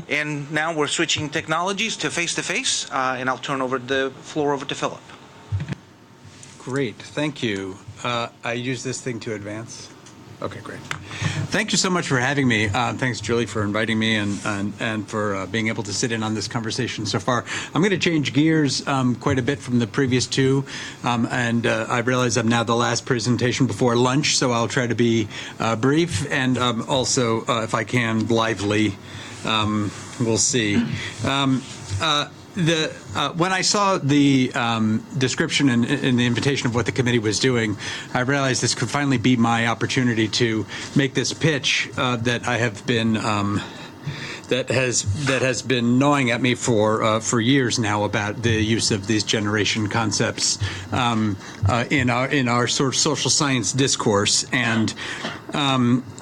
And now we're switching technologies to face-to-face, and I'll turn over the floor over to Philip. Great, thank you. I use this thing to advance. Okay, great. Thank you so much for having me. Thanks, Julie, for inviting me and for being able to sit in on this conversation so far. I'm going to change gears quite a bit from the previous two, and I realize I'm now the last presentation before lunch, so I'll try to be brief and also, if I can, lively. We'll see. When I saw the description and the invitation of what the committee was doing, I realized this could finally be my opportunity to make this pitch that I have been that has been gnawing at me for years now about the use of these generation concepts in our sort of social science discourse. And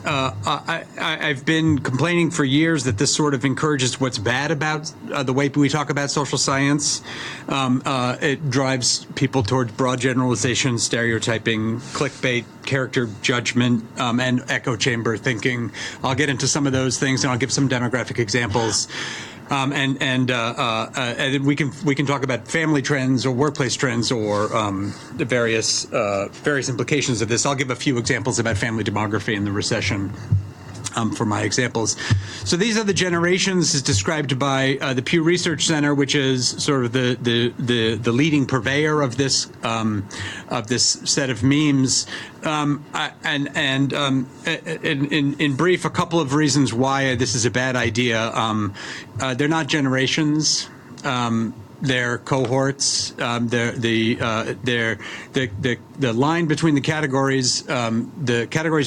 I've been complaining for years that this sort of encourages what's bad about the way we talk about social science. It drives people towards broad generalization, stereotyping, clickbait, character judgment, and echo chamber thinking. I'll get into some of those things, and I'll give some demographic examples. And we can talk about family trends or workplace trends or the various implications of this. I'll give a few examples about family demography and the recession for my examples. So these are the generations as described by the Pew Research Center, which is sort of the leading purveyor of this set of memes. In brief, a couple of reasons why this is a bad idea. They're not generations. They're cohorts. The line between the categories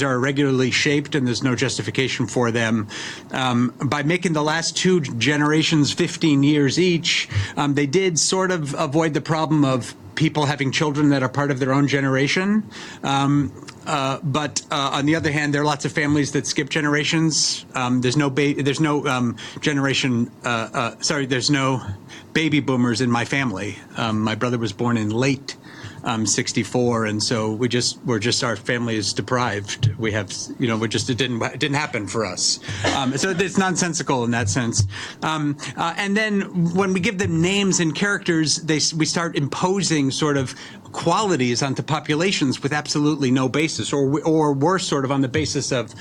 are irregularly shaped, and there's no justification for them. By making the last two generations 15 years each, they did sort of avoid the problem of people having children that are part of their own generation. But on the other hand, there are lots of families that skip generations. There's no baby boomers in my family. My brother was born in late 64, and so our family is deprived. We have, it didn't happen for us. So it's nonsensical in that sense. And then when we give them names and characters, we start imposing sort of qualities onto populations with absolutely no basis, or worse, sort of on the basis of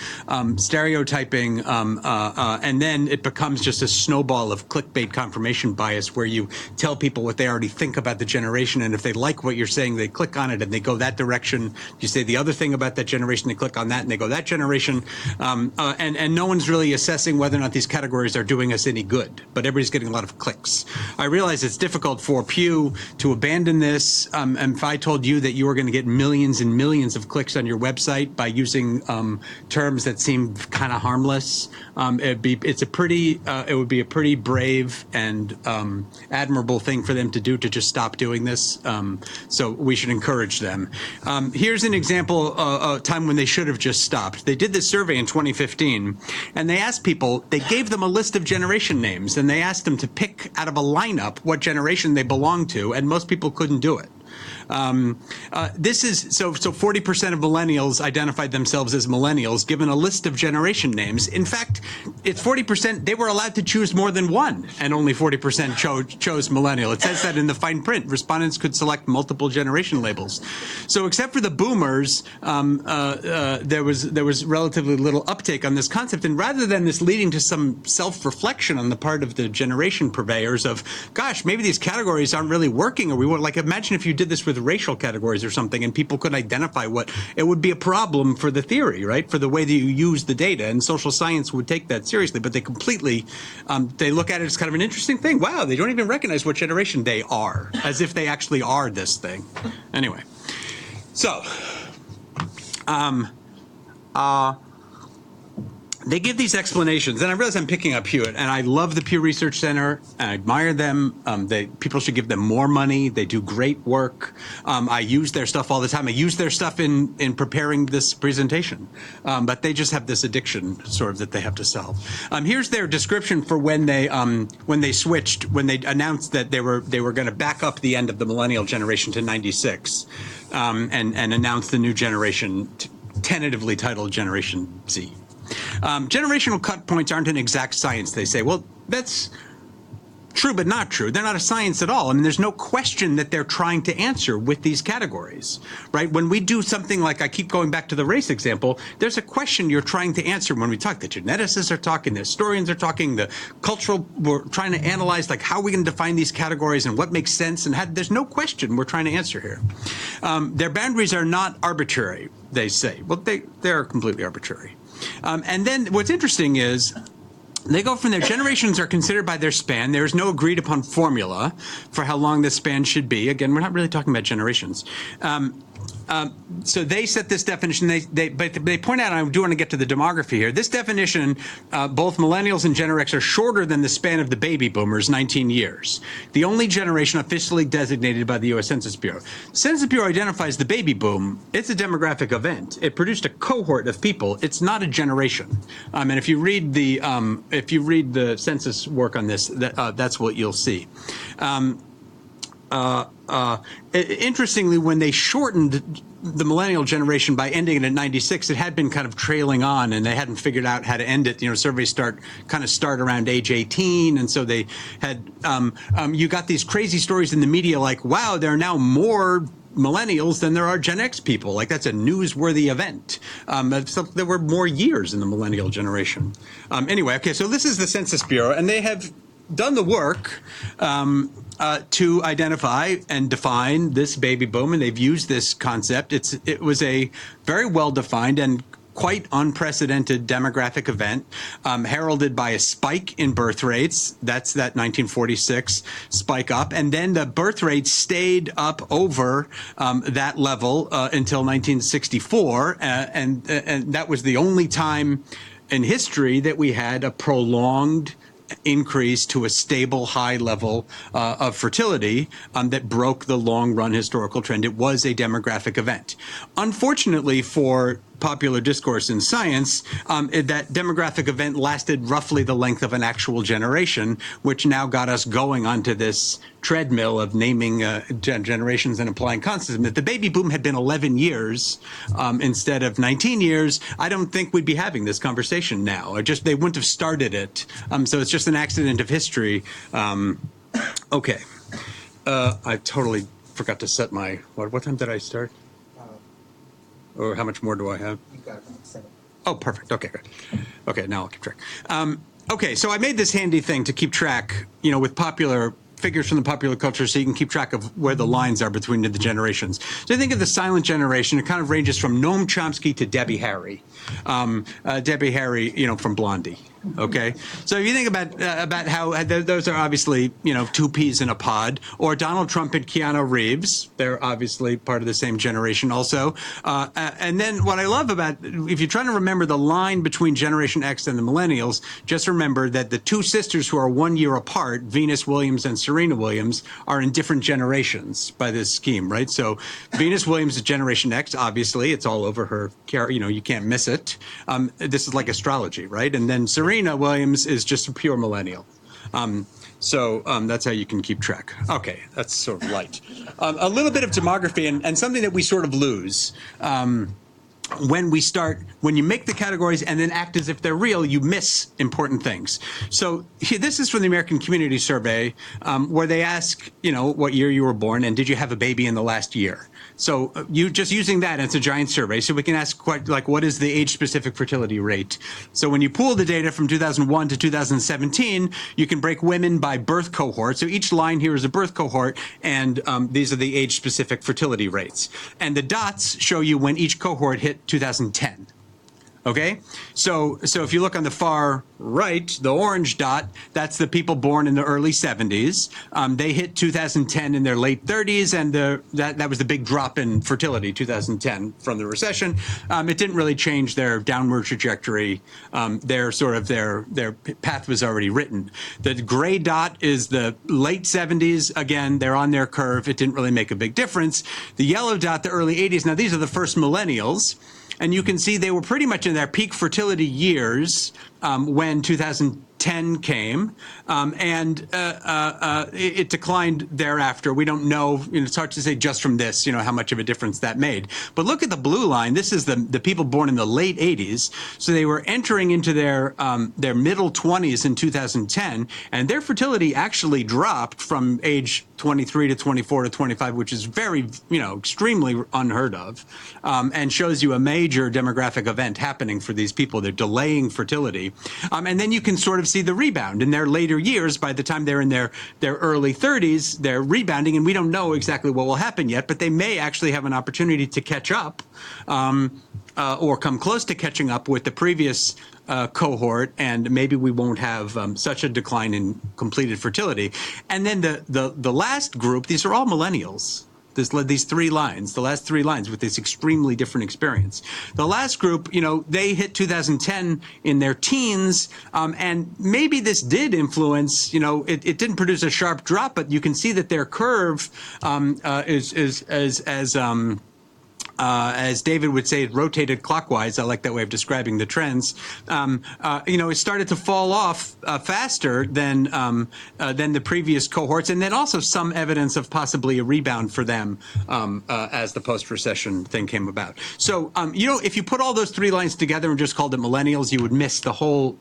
stereotyping, and then it becomes just a snowball of clickbait confirmation bias, where you tell people what they already think about the generation, and if they like what you're saying, they click on it and they go that direction. You say the other thing about that generation, they click on that and they go that generation, and no one's really assessing whether or not these categories are doing us any good, but everybody's getting a lot of clicks. I realize it's difficult for Pew to abandon this, and if I told you that you were going to get millions and millions of clicks on your website by using terms that seem kind of harmless, it would be a pretty brave and admirable thing for them to do, to just stop doing this. So we should encourage them. Here's an example of a time when they should have just stopped. They did this survey in 2015, and they asked people, they gave them a list of generation names, and they asked them to pick out of a lineup what generation they belonged to, and most people couldn't do it. This is so 40% of millennials identified themselves as millennials, given a list of generation names. In fact, it's 40%. They were allowed to choose more than one, and only 40% chose millennial. It says that in the fine print. Respondents could select multiple generation labels. So except for the boomers, there was relatively little uptake on this concept. And rather than this leading to some self-reflection on the part of the generation purveyors of, gosh, maybe these categories aren't really working, or we want, like, imagine if you did this with racial categories or something, and people could identify what it would be a problem for the theory, right? For the way that you use the data, and social science would take that seriously, but they completely, they look at it as kind of an interesting thing. Wow, they don't even recognize what generation they are, as if they actually are this thing. Anyway, so, they give these explanations, and I realize I'm picking up Hewitt, and I love the Pew Research Center, and I admire them. People should give them more money. They do great work. I use their stuff all the time. I use their stuff in preparing this presentation, but they just have this addiction, sort of, that they have to solve. Here's their description for when they switched, when they announced that they were going to back up the end of the millennial generation to 96, and announce the new generation, tentatively titled Generation Z. Generational cut points aren't an exact science, they say. Well, that's true, but not true. They're not a science at all. I mean, there's no question that they're trying to answer with these categories, right? When we do something like, I keep going back to the race example, there's a question you're trying to answer when we talk. The geneticists are talking, the historians are talking, the cultural, we're trying to analyze, like, how are we going to define these categories and what makes sense, and there's no question we're trying to answer here. Their boundaries are not arbitrary, they say. Well, they're completely arbitrary. And then what's interesting is, they go from their generations are considered by their span. There is no agreed upon formula for how long this span should be. Again, we're not really talking about generations. So they set this definition. But they point out, and I do want to get to the demography here. This definition, both millennials and Gen X are shorter than the span of the baby boomers, 19 years. The only generation officially designated by the U.S. Census Bureau. The Census Bureau identifies the baby boom. It's a demographic event. It produced a cohort of people. It's not a generation. And if you read the census work on this, that's what you'll see. Interestingly, when they shortened the millennial generation by ending it at 96, it had been kind of trailing on, and they hadn't figured out how to end it. You know, surveys start around age 18, and so they had. You got these crazy stories in the media, like, wow, there are now more millennials than there are Gen X people. Like, that's a newsworthy event. So there were more years in the millennial generation. Anyway, okay, so this is the Census Bureau, and they have done the work to identify and define this baby boom, and they've used this concept. It was a very well-defined and quite unprecedented demographic event, heralded by a spike in birth rates. That's that 1946 spike up. And then the birth rate stayed up over that level until 1964. And that was the only time in history that we had a prolonged increase to a stable high level of fertility that broke the long-run historical trend. It was a demographic event. Unfortunately for popular discourse in science, that demographic event lasted roughly the length of an actual generation, which now got us going onto this treadmill of naming generations and applying constants. If the baby boom had been 11 years instead of 19 years, I don't think we'd be having this conversation now. They wouldn't have started it. So it's just an accident of history. Okay. I totally forgot to set my, what time did I start? Or how much more do I have? You got 7. Oh, perfect. Okay, good. Okay, now I'll keep track. Okay, so I made this handy thing to keep track, with popular figures from the popular culture, so you can keep track of where the lines are between the generations. So I think of the silent generation. It kind of ranges from Noam Chomsky to Debbie Harry. Debbie Harry, from Blondie. Okay, so if you think about how those are obviously two peas in a pod, or Donald Trump and Keanu Reeves, they're obviously part of the same generation also. And then what I love about, if you're trying to remember the line between Generation X and the Millennials, just remember that the two sisters who are 1 year apart, Venus Williams and Serena Williams, are in different generations by this scheme, right? So Venus Williams is Generation X, obviously, it's all over her, you can't miss it. This is like astrology, right? And then Serena Williams is just a pure millennial. So that's how you can keep track. Okay, that's sort of light. A little bit of demography and something that we sort of lose. When you make the categories and then act as if they're real, you miss important things. So this is from the American Community Survey, where they ask, what year you were born and did you have a baby in the last year? So you just using that, and it's a giant survey, so we can ask what is the age-specific fertility rate? So when you pool the data from 2001 to 2017, you can break women by birth cohort. So each line here is a birth cohort, and these are the age-specific fertility rates. And the dots show you when each cohort hit 2010. Okay, so if you look on the far right, the orange dot, that's the people born in the early 70s. They hit 2010 in their late 30s, and that was the big drop in fertility, 2010, from the recession. It didn't really change their downward trajectory. Their path was already written. The gray dot is the late 70s. Again, they're on their curve. It didn't really make a big difference. The yellow dot, the early 80s. Now, these are the first millennials. And you can see they were pretty much in their peak fertility years when 2010 10 came, and it declined thereafter. We don't know. It's hard to say just from this, how much of a difference that made. But look at the blue line. This is the people born in the late 80s. So they were entering into their middle 20s in 2010, and their fertility actually dropped from age 23 to 24 to 25, which is very, extremely unheard of, and shows you a major demographic event happening for these people. They're delaying fertility. And then you can sort of see the rebound in their later years. By the time they're in their early 30s, they're rebounding, and we don't know exactly what will happen yet, but they may actually have an opportunity to catch up or come close to catching up with the previous cohort, and maybe we won't have such a decline in completed fertility. And then the last group, these are all millennials. These three lines, the last three lines with this extremely different experience. The last group, they hit 2010 in their teens, and maybe this did influence, it didn't produce a sharp drop, but you can see that their curve as David would say, it rotated clockwise. I like that way of describing the trends. It started to fall off faster than the previous cohorts, and then also some evidence of possibly a rebound for them as the post-recession thing came about. So, if you put all those three lines together and just called it millennials, you would miss the whole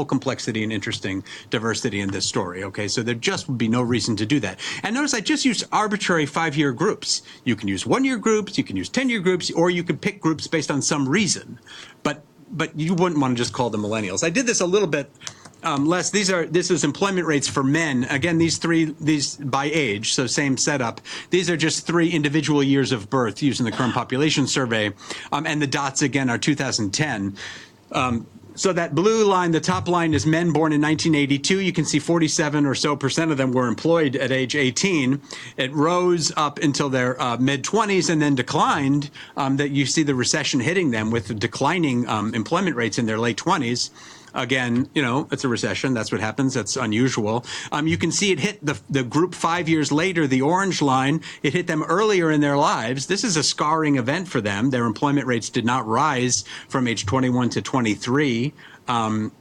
complexity and interesting diversity in this story. Okay, so there just would be no reason to do that. And notice I just used arbitrary 5-year groups. You can use 1-year groups, you can use 10-year groups, or you could pick groups based on some reason, but you wouldn't want to just call them millennials. I did this a little bit less. This is employment rates for men. Again, these by age, so same setup. These are just 3 individual years of birth using the current population survey, and the dots again are 2010. So that blue line, the top line is men born in 1982. You can see 47% or so of them were employed at age 18. It rose up until their mid-20s and then declined. That you see the recession hitting them with the declining employment rates in their late 20s. Again, it's a recession. That's what happens. That's unusual. You can see it hit the group 5 years later, the orange line. It hit them earlier in their lives. This is a scarring event for them. Their employment rates did not rise from age 21 to 23. So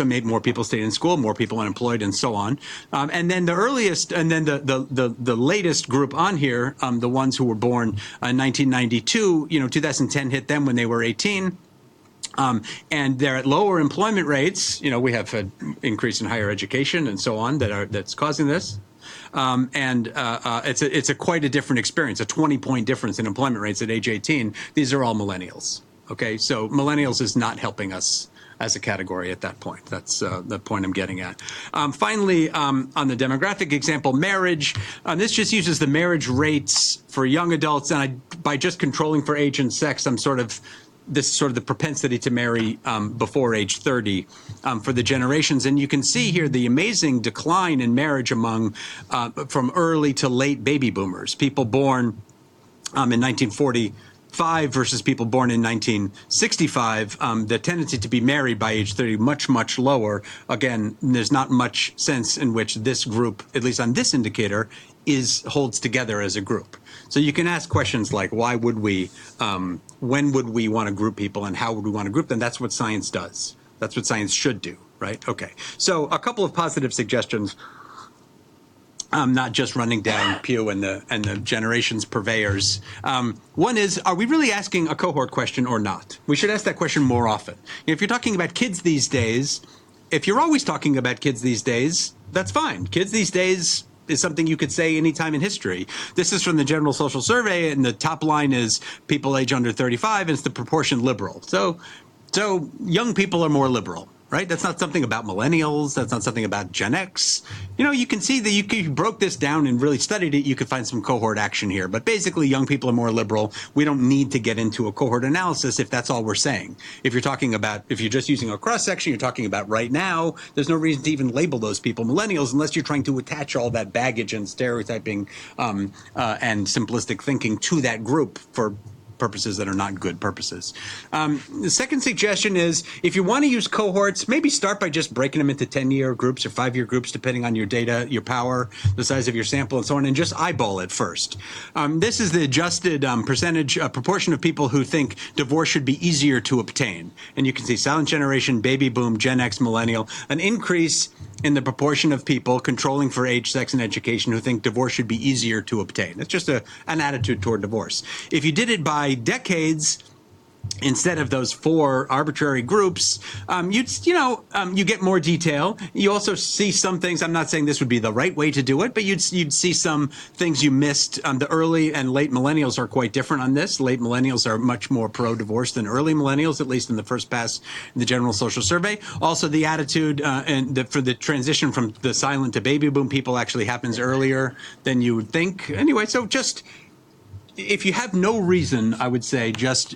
maybe more people stayed in school, more people unemployed, and so on. And then the earliest, and then the latest group on here, the ones who were born in 1992, 2010 hit them when they were 18. And they're at lower employment rates. We have an increase in higher education and so on that's causing this. It's quite a different experience, a 20-point difference in employment rates at age 18. These are all millennials. Okay, so millennials is not helping us as a category at that point. That's the point I'm getting at. Finally, on the demographic example, marriage. This just uses the marriage rates for young adults, and by just controlling for age and sex, this is sort of the propensity to marry before age 30 for the generations. And you can see here the amazing decline in marriage among from early to late baby boomers, people born in 1945 versus people born in 1965. The tendency to be married by age 30 much, much lower. Again, there's not much sense in which this group, at least on this indicator, holds together as a group. So you can ask questions like, why would we, when would we want to group people, and how would we want to group them? That's what science does. That's what science should do, right? Okay. So a couple of positive suggestions, not just running down Pew and the generations purveyors. One is, are we really asking a cohort question or not? We should ask that question more often. If you're talking about kids these days, if you're always talking about kids these days, that's fine. Kids these days is something you could say anytime in history. This is from the General Social Survey, and the top line is people age under 35, and it's the proportion liberal. So young people are more liberal, right? That's not something about millennials. That's not something about Gen X. You can see that if you broke this down and really studied it, you could find some cohort action here. But basically, young people are more liberal. We don't need to get into a cohort analysis if that's all we're saying. If you're just using a cross-section, you're talking about right now, there's no reason to even label those people millennials unless you're trying to attach all that baggage and stereotyping and simplistic thinking to that group for purposes that are not good purposes. The second suggestion is if you want to use cohorts, maybe start by just breaking them into 10-year groups or 5-year groups, depending on your data, your power, the size of your sample, and so on, and just eyeball it first. This is the adjusted proportion of people who think divorce should be easier to obtain. And you can see silent generation, baby boom, Gen X, millennial, an increase in the proportion of people controlling for age, sex, and education who think divorce should be easier to obtain. It's just an attitude toward divorce. If you did it by decades, instead of those 4 arbitrary groups, you get more detail. You also see some things. I'm not saying this would be the right way to do it, but you'd see some things you missed. The early and late millennials are quite different on this. Late millennials are much more pro-divorce than early millennials, at least in the first pass in the General Social Survey. Also, the attitude for the transition from the silent to baby boom people actually happens earlier than you would think. Anyway, so just if you have no reason, I would say just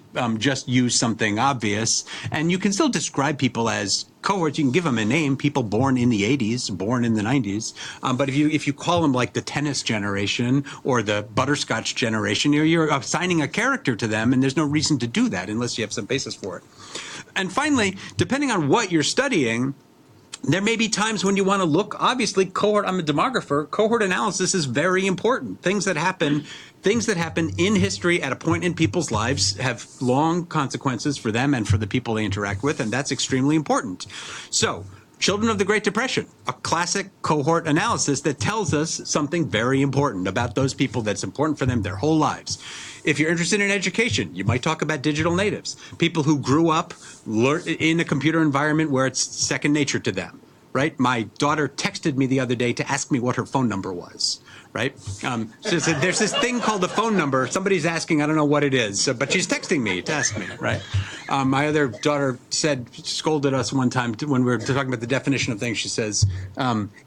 use something obvious, and you can still describe people as cohorts. You can give them a name, people born in the 80s, born in the 90s. But if you call them like the tennis generation or the butterscotch generation, you're assigning a character to them, and there's no reason to do that unless you have some basis for it. And finally, depending on what you're studying, there may be times when you want to look, obviously, I'm a demographer, cohort analysis is very important. Things that happen in history at a point in people's lives have long consequences for them and for the people they interact with, and that's extremely important. So, Children of the Great Depression, a classic cohort analysis that tells us something very important about those people that's important for them their whole lives. If you're interested in education, you might talk about digital natives, people who grew up in a computer environment where it's second nature to them, right? My daughter texted me the other day to ask me what her phone number was, right? So there's this thing called the phone number. Somebody's asking, I don't know what it is, but she's texting me to ask me, right? My other daughter scolded us one time when we were talking about the definition of things. She says,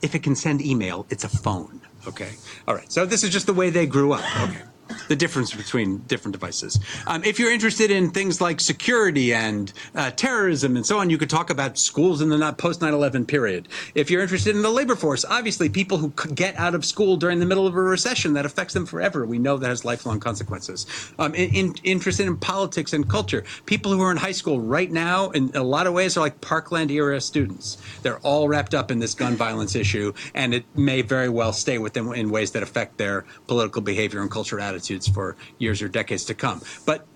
if it can send email, it's a phone, okay? All right, so this is just the way they grew up, okay? The difference between different devices. If you're interested in things like security and terrorism and so on, you could talk about schools in the post 9/11 period. If you're interested in the labor force, obviously people who get out of school during the middle of a recession that affects them forever, we know that has lifelong consequences. Interested in politics and culture, people who are in high school right now, in a lot of ways, are like Parkland era students. They're all wrapped up in this gun violence issue, and it may very well stay with them in ways that affect their political behavior and cultural attitudes for years or decades to come. But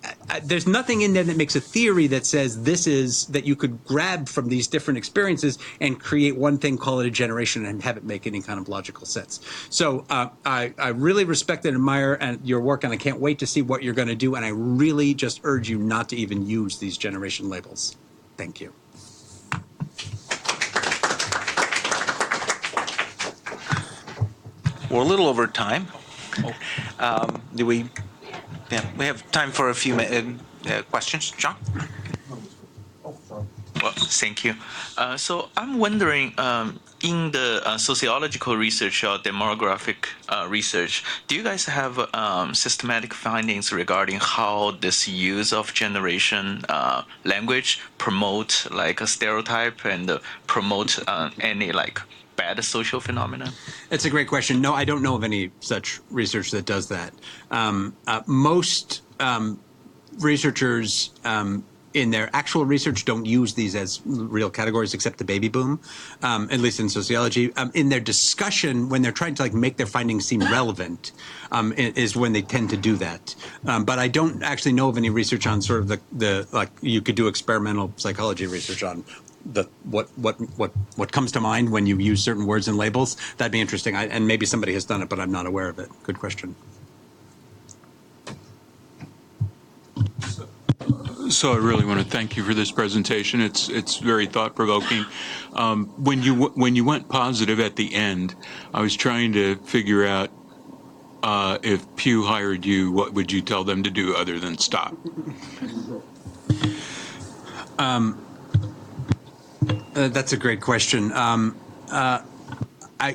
there's nothing in there that makes a theory that says that you could grab from these different experiences and create one thing, call it a generation, and have it make any kind of logical sense. So I really respect and admire your work, and I can't wait to see what you're going to do. And I really just urge you not to even use these generation labels. Thank you. We're a little over time. We have time for a few questions. John? Well, thank you. So I'm wondering, in the sociological research or demographic research, do you guys have systematic findings regarding how this use of generation language promote like a stereotype and promote any like bad social phenomena? It's a great question. No, I don't know of any such research that does that. Most researchers in their actual research don't use these as real categories except the baby boom, at least in sociology. In their discussion, when they're trying to like make their findings seem relevant, is when they tend to do that. But I don't actually know of any research on sort of the like you could do experimental psychology research on what comes to mind when you use certain words and labels. That'd be interesting. And maybe somebody has done it, but I'm not aware of it. Good question. So I really want to thank you for this presentation. It's very thought-provoking. When you went positive at the end, I was trying to figure out if Pew hired you, what would you tell them to do other than stop? That's a great question.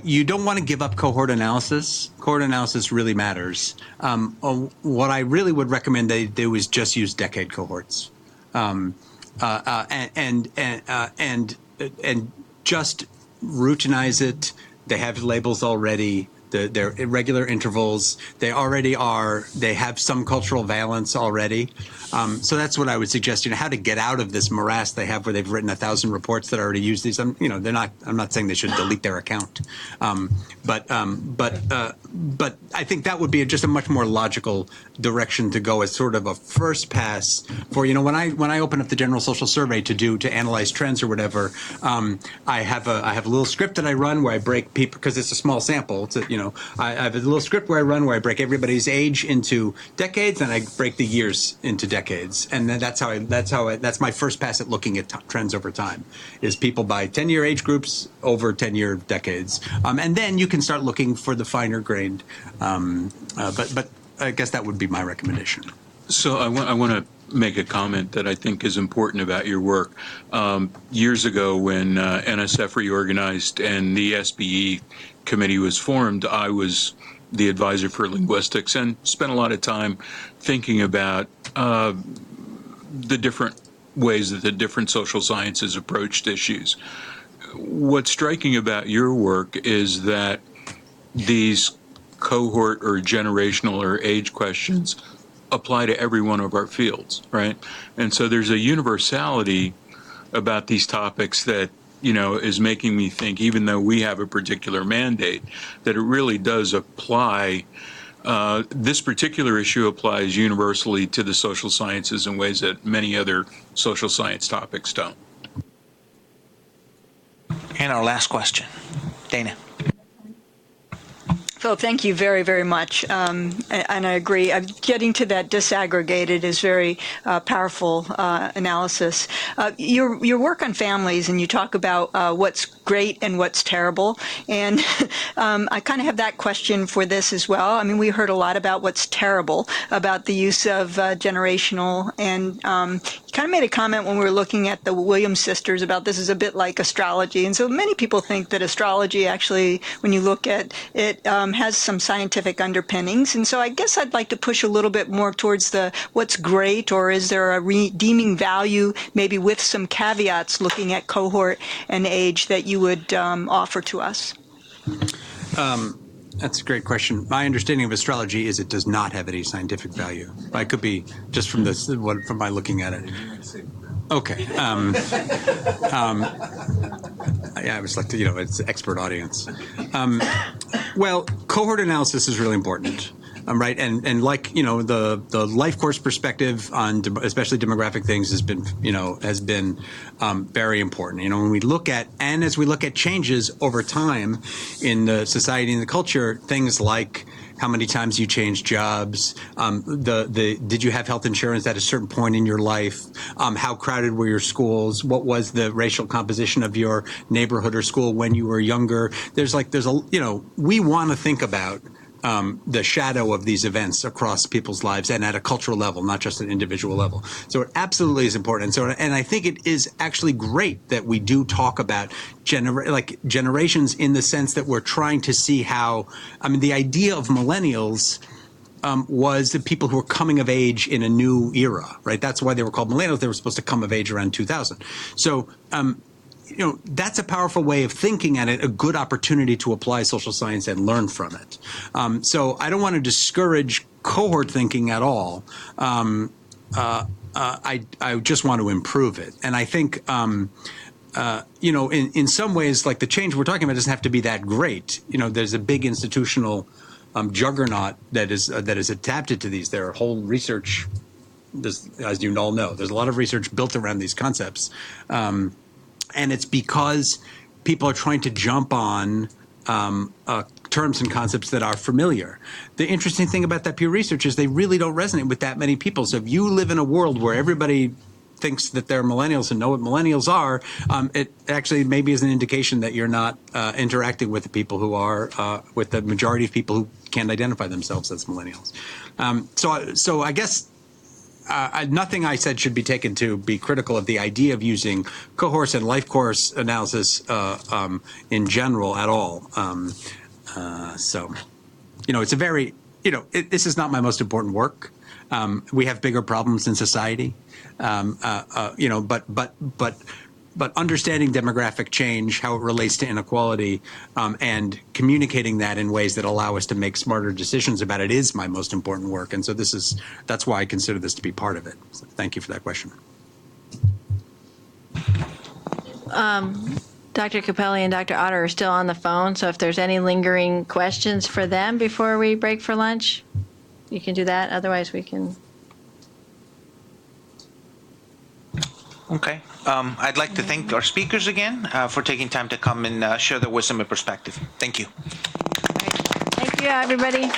You don't want to give up cohort analysis. Cohort analysis really matters. What I really would recommend they do is just use decade cohorts, and just routinize it. They have labels already. They're irregular intervals. They already are. They have some cultural valence already. So that's what I would suggest. How to get out of this morass they have, where they've written 1,000 reports that already use these. They're not. I'm not saying they should delete their account, but I think that would be just a much more logical direction to go as sort of a first pass for when I open up the General Social Survey to analyze trends or whatever. I have a little script that I run where I break people, because it's a small sample. I have a little script where I run where I break everybody's age into decades, and I break the years into decades, and then that's my first pass at looking at trends over time, is people by 10-year age groups over 10-year decades, and then you can start looking for the finer grained. But I guess that would be my recommendation. So I want to make a comment that I think is important about your work. Years ago, when NSF reorganized and the SBE committee was formed, I was the advisor for linguistics and spent a lot of time thinking about the different ways that the different social sciences approached issues. What's striking about your work is that these cohort or generational or age questions apply to every one of our fields, right? And so there's a universality about these topics that, is making me think, even though we have a particular mandate, that it really does apply. This particular issue applies universally to the social sciences in ways that many other social science topics don't. And our last question, Dana. Phil, thank you very, very much. And I agree. Getting to that disaggregated is very powerful analysis. Your work on families, and you talk about what's great and what's terrible. And I kind of have that question for this as well. I mean, we heard a lot about what's terrible about the use of generational. And you kind of made a comment when we were looking at the Williams sisters about this is a bit like astrology. And so many people think that astrology actually, when you look at it, has some scientific underpinnings. And so I guess I'd like to push a little bit more towards the what's great, or is there a redeeming value, maybe with some caveats looking at cohort and age, that you would offer to us? That's a great question. My understanding of astrology is it does not have any scientific value. I could be just from my looking at it. Okay. Yeah, I was like, it's expert audience. Well, cohort analysis is really important, right? And like, the life course perspective on especially demographic things has been very important. When we look at, and as we look at changes over time in the society and the culture, things like how many times you changed jobs, did you have health insurance at a certain point in your life, how crowded were your schools, what was the racial composition of your neighborhood or school when you were younger. We want to think about the shadow of these events across people's lives and at a cultural level, not just an individual level. So it absolutely is important. And I think it is actually great that we do talk about generations, in the sense that we're trying to see how, the idea of millennials was the people who were coming of age in a new era, right? That's why they were called millennials. They were supposed to come of age around 2000. So, that's a powerful way of thinking at it, a good opportunity to apply social science and learn from it. So I don't want to discourage cohort thinking at all. I just want to improve it. And I think, in some ways, like the change we're talking about doesn't have to be that great. There's a big institutional juggernaut that is adapted to these. There are whole research, as you all know, there's a lot of research built around these concepts. And it's because people are trying to jump on terms and concepts that are familiar. The interesting thing about that peer research is they really don't resonate with that many people. So if you live in a world where everybody thinks that they're millennials and know what millennials are, it actually maybe is an indication that you're not interacting with the people who are, with the majority of people who can't identify themselves as millennials. So I guess nothing I said should be taken to be critical of the idea of using cohorts and life course analysis in general at all. It's a very, this is not my most important work. We have bigger problems in society, but but understanding demographic change, how it relates to inequality, and communicating that in ways that allow us to make smarter decisions about it is my most important work. And so that's why I consider this to be part of it. So thank you for that question. Dr. Capelli and Dr. Otter are still on the phone, so if there's any lingering questions for them before we break for lunch, you can do that. Otherwise, we can. Okay. I'd like to thank our speakers again for taking time to come and share their wisdom and perspective. Thank you. Thank you, everybody.